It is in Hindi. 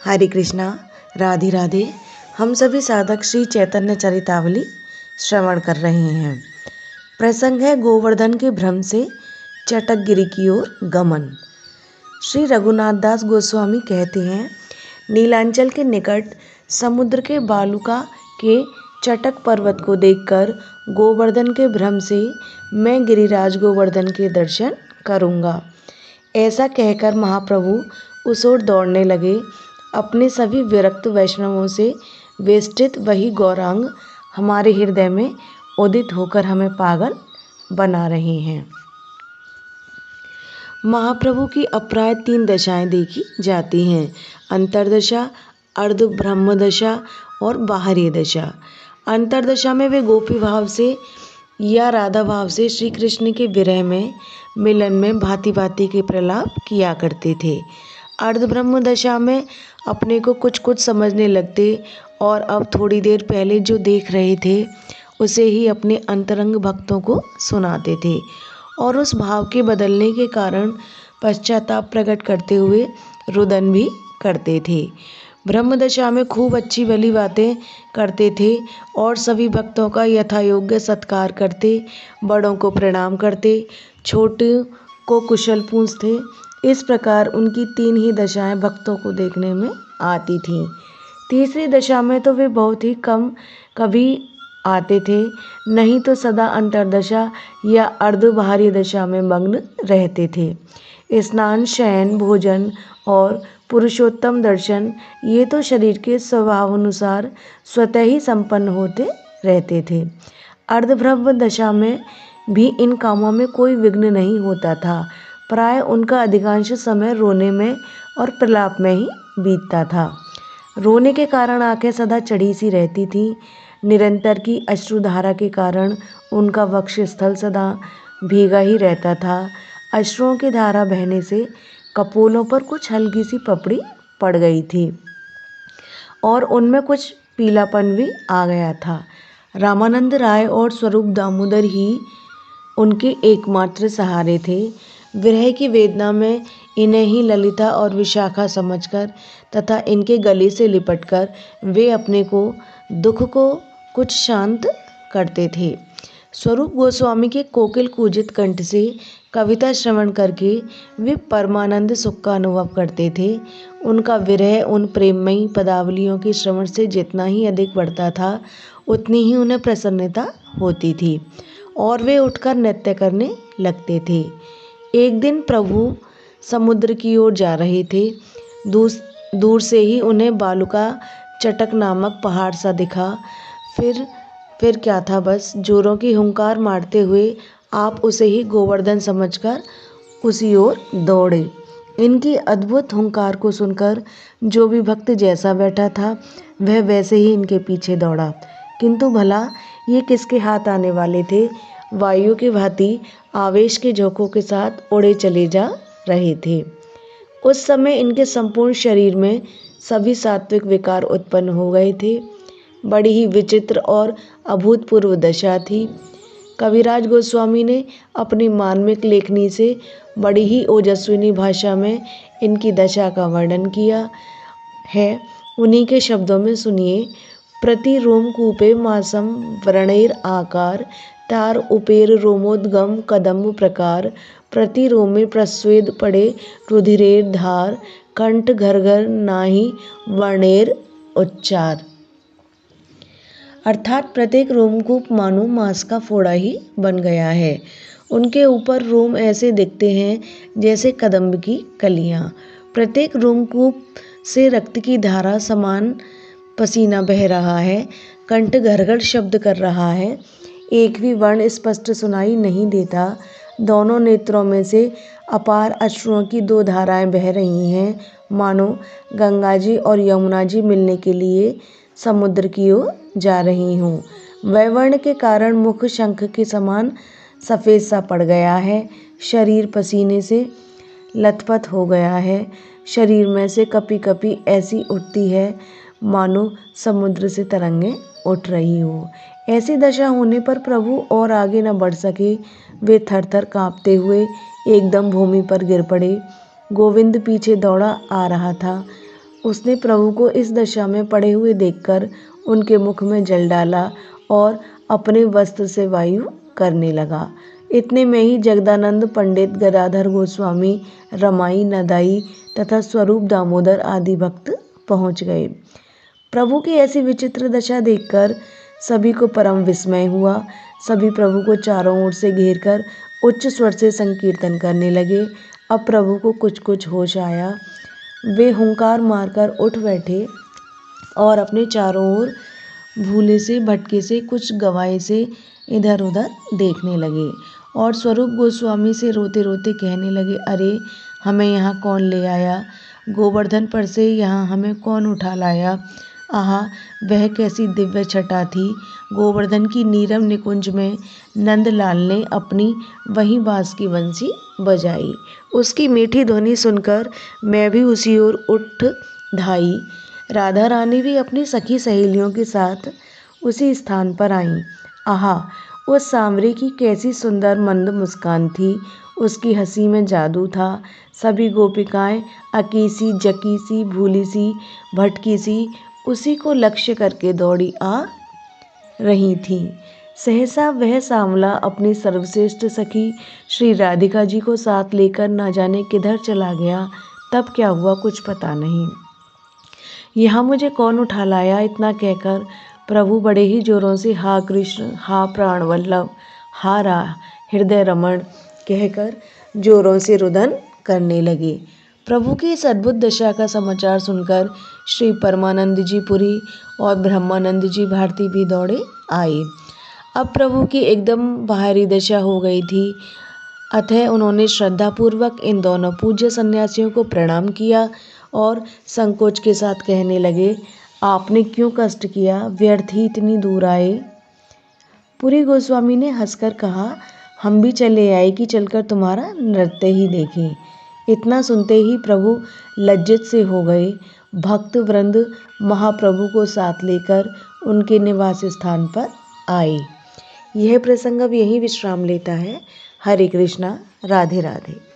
हरे कृष्णा, राधे राधे। हम सभी साधक श्री चैतन्य चरितावली श्रवण कर रहे हैं। प्रसंग है गोवर्धन के भ्रम से चटकगिरी की ओर गमन। श्री रघुनाथ दास गोस्वामी कहते हैं, नीलांचल के निकट समुद्र के बालुका के चटक पर्वत को देखकर गोवर्धन के भ्रम से मैं गिरिराज गोवर्धन के दर्शन करूँगा। ऐसा कहकर महाप्रभु उस ओर दौड़ने लगे। अपने सभी विरक्त वैष्णवों से वेष्टित वही गौरांग हमारे हृदय में उदित होकर हमें पागल बना रहे हैं। महाप्रभु की अप्राय 3 दशाएं देखी जाती हैं: अंतरदशा, अर्ध ब्रह्म दशा और बाहरी दशा। अंतरदशा में वे गोपी भाव से या राधा भाव से श्री कृष्ण के विरह में मिलन में भांति भांति के प्रलाप किया करते थे। अर्ध ब्रह्म दशा में अपने को कुछ कुछ समझने लगते और अब थोड़ी देर पहले जो देख रहे थे उसे ही अपने अंतरंग भक्तों को सुनाते थे और उस भाव के बदलने के कारण पश्चाताप प्रकट करते हुए रुदन भी करते थे। ब्रह्म दशा में खूब अच्छी भली बातें करते थे और सभी भक्तों का यथायोग्य सत्कार करते, बड़ों को प्रणाम करते, छोटे को कुशल पूछते। इस प्रकार उनकी 3 ही दशाएं भक्तों को देखने में आती थीं। तीसरी दशा में तो वे बहुत ही कम कभी आते थे, नहीं तो सदा अंतरदशा या अर्ध बाहरी दशा में मग्न रहते थे। स्नान, शयन, भोजन और पुरुषोत्तम दर्शन ये तो शरीर के स्वभावानुसार स्वतः ही संपन्न होते रहते थे। अर्धब्रह्म दशा में भी इन कामों में कोई विघ्न नहीं होता था। प्राय उनका अधिकांश समय रोने में और प्रलाप में ही बीतता था। रोने के कारण आंखें सदा चढ़ी सी रहती थीं। निरंतर की अश्रुधारा के कारण उनका वक्षस्थल सदा भीगा ही रहता था। अश्रुओं की धारा बहने से कपोलों पर कुछ हल्की सी पपड़ी पड़ गई थी और उनमें कुछ पीलापन भी आ गया था। रामानंद राय और स्वरूप दामोदर ही उनके एकमात्र सहारे थे। विरह की वेदना में इन्हें ही ललिता और विशाखा समझकर तथा इनके गले से लिपटकर वे अपने को दुख को कुछ शांत करते थे। स्वरूप गोस्वामी के कोकिल कूजित कंठ से कविता श्रवण करके वे परमानंद सुख का अनुभव करते थे। उनका विरह उन प्रेममयी पदावलियों के श्रवण से जितना ही अधिक बढ़ता था, उतनी ही उन्हें प्रसन्नता होती थी और वे उठकर नृत्य करने लगते थे। एक दिन प्रभु समुद्र की ओर जा रहे थे। दूर से ही उन्हें बालुका चटक नामक पहाड़ सा दिखा। फिर क्या था, बस जोरों की हुंकार मारते हुए आप उसे ही गोवर्धन समझकर उसी ओर दौड़े। इनकी अद्भुत हुंकार को सुनकर जो भी भक्त जैसा बैठा था वह वैसे ही इनके पीछे दौड़ा। किंतु भला ये किसके हाथ आने वाले थे? वायु की भांति आवेश के झोंकों के साथ उड़े चले जा रहे थे। उस समय इनके संपूर्ण शरीर में सभी सात्विक विकार उत्पन्न हो गए थे। बड़ी ही विचित्र और अभूतपूर्व दशा थी। कविराज गोस्वामी ने अपनी मार्मिक लेखनी से बड़ी ही ओजस्विनी भाषा में इनकी दशा का वर्णन किया है। उन्हीं के शब्दों में सुनिए। प्रति रोमकूपे मासम व्रणेर आकार, तार उपेर रोमोद्गम कदम्ब प्रकार, प्रति रोमे प्रस्वेद पड़े रुधिरेर धार, कंठ घर घर नाही वर्णेर उच्चार। अर्थात प्रत्येक रोमकूप मानो मांस का फोड़ा ही बन गया है। उनके ऊपर रोम ऐसे दिखते हैं जैसे कदम्ब की कलियां। प्रत्येक रोमकूप से रक्त की धारा समान पसीना बह रहा है। कंठ घर्घर शब्द कर रहा है। एक भी वर्ण स्पष्ट सुनाई नहीं देता। दोनों नेत्रों में से अपार अश्रुओं की 2 धाराएं बह रही हैं, मानो गंगा जी और यमुना जी मिलने के लिए समुद्र की ओर जा रही हों। वैवर्ण के कारण मुख शंख के समान सफ़ेद सा पड़ गया है। शरीर पसीने से लथपथ हो गया है। शरीर में से कपी कपी ऐसी उठती है मानो समुद्र से तरंगें उठ रही हो। ऐसी दशा होने पर प्रभु और आगे न बढ़ सके। वे थरथर कांपते हुए एकदम भूमि पर गिर पड़े। गोविंद पीछे दौड़ा आ रहा था। उसने प्रभु को इस दशा में पड़े हुए देखकर उनके मुख में जल डाला और अपने वस्त्र से वायु करने लगा। इतने में ही जगदानंद पंडित, गदाधर गोस्वामी, रमाई, नदाई तथा स्वरूप दामोदर आदि भक्त पहुंच गए। प्रभु की ऐसी विचित्र दशा देखकर सभी को परम विस्मय हुआ। सभी प्रभु को चारों ओर से घेरकर उच्च स्वर से संकीर्तन करने लगे। अब प्रभु को कुछ कुछ होश आया। वे हुंकार मारकर उठ बैठे और अपने चारों ओर भूले से, भटके से, कुछ गवाए से इधर उधर देखने लगे और स्वरूप गोस्वामी से रोते रोते कहने लगे, अरे हमें यहाँ कौन ले आया? गोवर्धन पर से यहाँ हमें कौन उठा लाया? आहा, वह कैसी दिव्य छटा थी। गोवर्धन की नीरव निकुंज में नंदलाल ने अपनी वही बांस की बंसी बजाई। उसकी मीठी ध्वनि सुनकर मैं भी उसी ओर उठ धाई। राधा रानी भी अपनी सखी सहेलियों के साथ उसी स्थान पर आईं। आहा, उस सांवरे की कैसी सुंदर मंद मुस्कान थी। उसकी हंसी में जादू था। सभी गोपिकाएं अकीसी, जकीसी, भूली सी, भटकी सी उसी को लक्ष्य करके दौड़ी आ रही थीं। सहसा वह सांवला अपनी सर्वश्रेष्ठ सखी श्री राधिका जी को साथ लेकर न जाने किधर चला गया। तब क्या हुआ कुछ पता नहीं। यहाँ मुझे कौन उठा लाया? इतना कहकर प्रभु बड़े ही जोरों से हा कृष्ण, हा प्राण वल्लभ, हा रा हृदय रमण कहकर जोरों से रुदन करने लगे। प्रभु की इस अद्भुत दशा का समाचार सुनकर श्री परमानंद जी पुरी और ब्रह्मानंद जी भारती भी दौड़े आए। अब प्रभु की एकदम बाहरी दशा हो गई थी। अतः उन्होंने श्रद्धापूर्वक इन दोनों पूज्य सन्यासियों को प्रणाम किया और संकोच के साथ कहने लगे, आपने क्यों कष्ट किया? व्यर्थ ही इतनी दूर आए। पुरी गोस्वामी ने हंसकर कहा, हम भी चले आए कि चलकर तुम्हारा नृत्य ही देखें। इतना सुनते ही प्रभु लज्जित से हो गए। भक्त वृंद महाप्रभु को साथ लेकर उनके निवास स्थान पर आए। यह प्रसंग अब यहीं विश्राम लेता है। हरे कृष्णा, राधे राधे।